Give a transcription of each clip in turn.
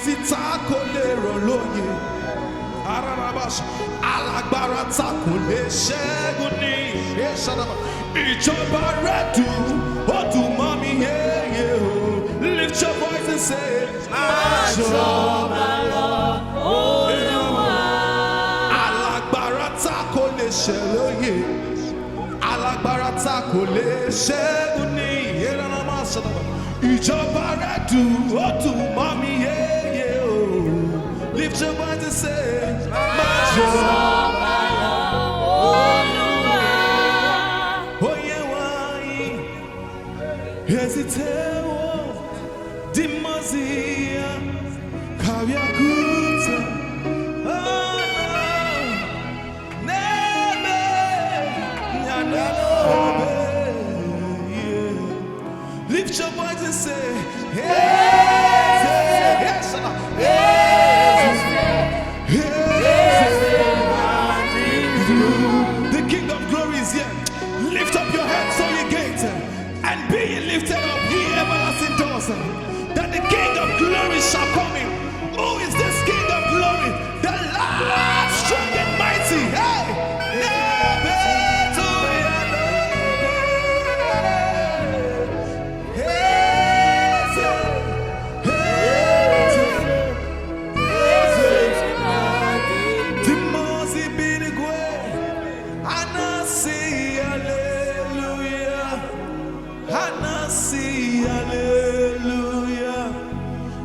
síta kò lè rọ̀ lóye. Alágbára ta kò lè ṣẹ́gun ní ìṣẹ́dàbà. Ìjọba rẹ̀ dùn, ó dùn mọ́ mi yéye o. Lift your voice and say, Àjọba lọ, Olúwa. alágbára ta kò lè ṣẹ́ lóye. Alágbára ta kò lè ṣẹ́gun ní ìṣẹ́dàbà. Ìjọba rẹ̀ dùn, ó dùn mọ́ mi yéye o. Lift your voice and say, Àjọba lọ, Olúwa. Oye wai, hesiteo, dimazia, kaviakuta, nebe, nyanobe. Lift your voice and say, hey, yes, the King of Glory is here. Lift up your heads, O ye gates, and be ye lifted up, ye everlasting doors, that the King of Glory shall come in. Who is this King of Glory? The Lord strong and mighty. Hey!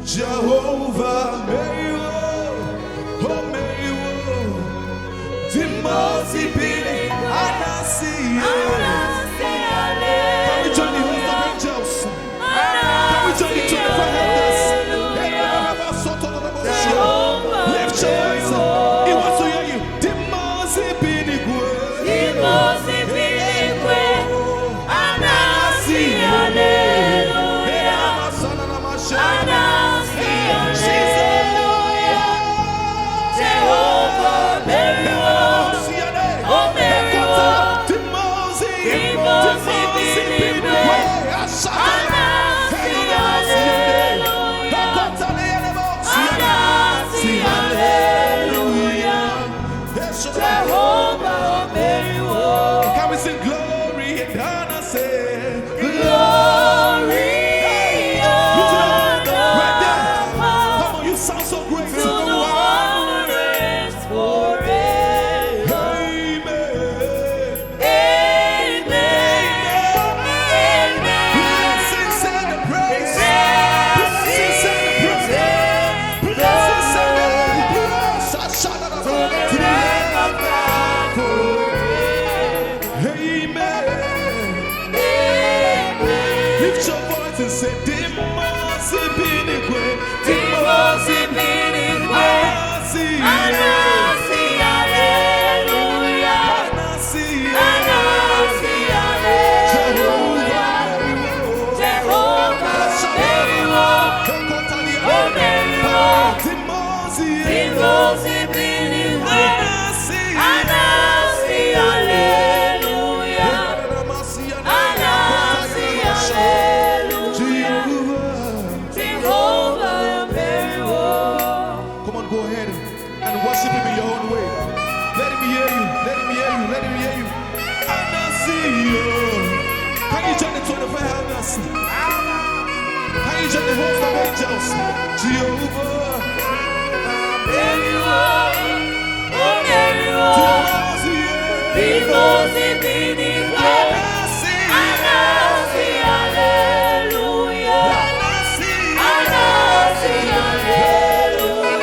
Jehovah, may you, oh may you, Timothy Billy, Anasi, can we join the host of angels? Can we join the 24 elders? Lift your voice, he wants to hear you. Timothy Billy, Anasi, hallelujah. Anasi, hallelujah. Jehovah, Mary, oh Mary, Timothy, Anasi, hallelujah. Anasi, hallelujah. Jehovah, oh Mary, can we sing glory and honor? Say glory. sound so great. To the one who reigns forever. Amen. Amen. Amen. Blessings and the praise. Blessings and the praise. Blessings and the praise. To the Lamb of God forever. Amen. Amen. Lift your voice and say, Dimasi Binigwe. Dimasi Binigwe. Anasi, hallelujah. Anasi, Anasi, hallelujah. Jehovah, Mary, oh Mary, Dimasi Binigwe. Anasi, hallelujah. Anasi, hallelujah. Jehovah, Mary, come on, go ahead and worship him in your own way. Let him hear you. Let him hear you. Let him hear you. Anasi, can you join the 24 elders? Can you join the host of angels? Jehovah, Mary, oh Mary, Dimasi, Binigwe. Anasi, hallelujah. Anasi, hallelujah.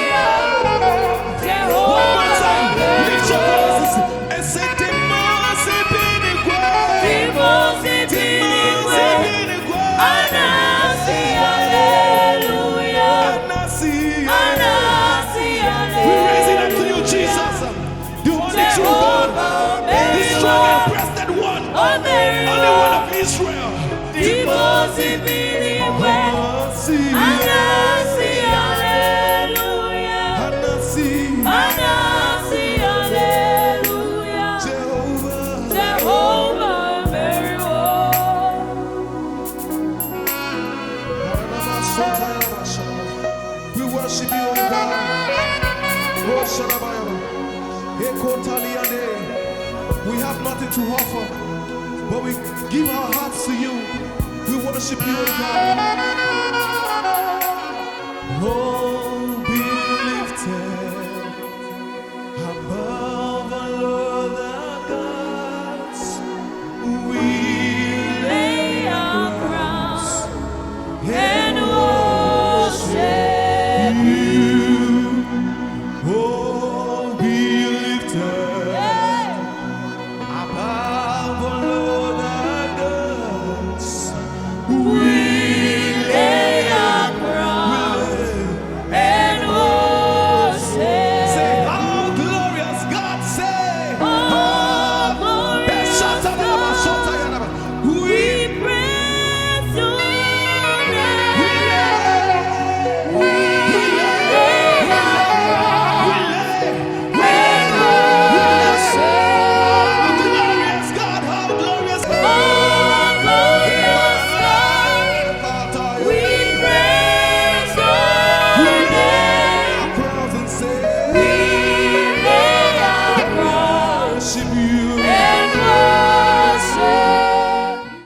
Jehovah, lift your voices and say, Dimasi, Binigwe. Dimasi, Binigwe. Anasi, hallelujah. Anasi, Anasi, we raise it hallelujah. up to you, Jesus. The only true God. Jehovah, He's strong and pressed worship you, O God. Oh, Shadabayaba. Ekotaliane. We have nothing to offer, but we give our hearts to you. We worship you, O God. Oh,